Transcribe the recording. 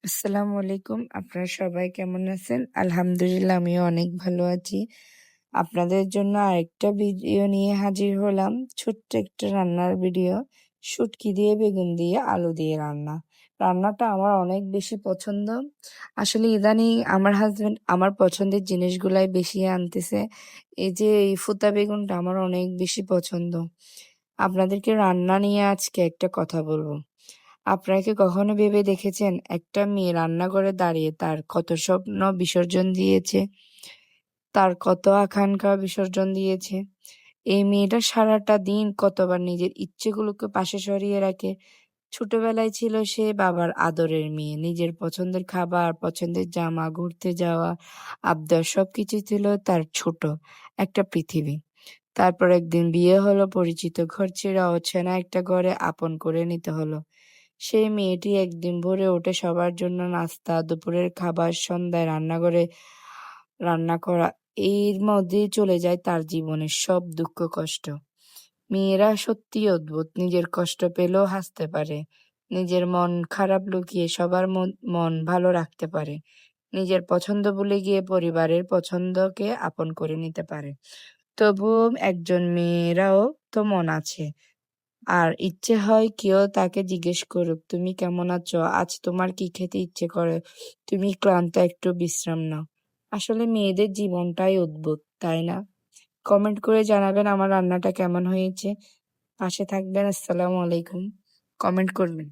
আসসালামু আলাইকুম। আপনারা সবাই কেমন আছেন? আলহামদুলিল্লাহ আমিও অনেক ভালো আছি। আপনাদের জন্য আরেকটা ভিডিও নিয়ে হাজির হলাম। ছোট্ট একটা রান্নার ভিডিও। শুটকি দিয়ে বেগুন দিয়ে আলু দিয়ে রান্না। রান্নাটা আমার অনেক বেশি পছন্দ। আসলে ইদানিং আমার হাসব্যান্ড আমার পছন্দের জিনিসগুলাই বেশি আনতেছে। এই যে এই ফুতা বেগুনটা আমার অনেক বেশি পছন্দ। আপনাদেরকে রান্না নিয়ে আজকে একটা কথা বলবো। আপনারা কি কখনো ভেবে দেখেছেন একটা মেয়ে রান্নাঘরে দাঁড়িয়ে তার কত স্বপ্ন বিসর্জন দিয়েছে, তার কত আকাঙ্ক্ষা বিসর্জন দিয়েছে? এই মেয়েটা সারাটা দিন কতবার নিজের ইচ্ছেগুলোকে পাশে সরিয়ে রাখে। ছোটবেলায় ছিল সে বাবার আদরের মেয়ে। নিজের পছন্দের খাবার, পছন্দের জামা, ঘুরতে যাওয়া, আবদার সবকিছু ছিল তার ছোট একটা পৃথিবী। তারপর একদিন বিয়ে হলো, পরিচিত ঘর ছেড়ে অচেনা একটা ঘরে আপন করে নিতে হলো। সেই মেয়েটি একদিন ভোরে উঠে সবার জন্য নাস্তা, দুপুরের খাবার, সন্ধ্যায় রান্নাঘরে রান্না করা, এর মধ্যেই চলে যায় তার জীবনের সব দুঃখ কষ্ট। মেয়েরা সত্যিই অদ্ভুত, নিজের কষ্ট পেলেও হাসতে পারে, নিজের মন খারাপ লুকিয়ে সবার মন ভালো রাখতে পারে, নিজের পছন্দ ভুলে গিয়ে পরিবারের পছন্দকে আপন করে নিতে পারে। তবুও একজন মেয়েরাও তো মন আছে। আর ইচ্ছে হয় কেউ তাকে জিজ্ঞেস করুক, তুমি কেমন আছো, আজ তোমার কি খেতে ইচ্ছে করে, তুমি ক্লান্ত, একটু বিশ্রাম নাও। আসলে মেয়েদের জীবনটাই অদ্ভুত, তাই না? কমেন্ট করে জানাবেন আমার রান্নাটা কেমন হয়েছে। পাশে থাকবেন। আসসালামু আলাইকুম। কমেন্ট করবেন।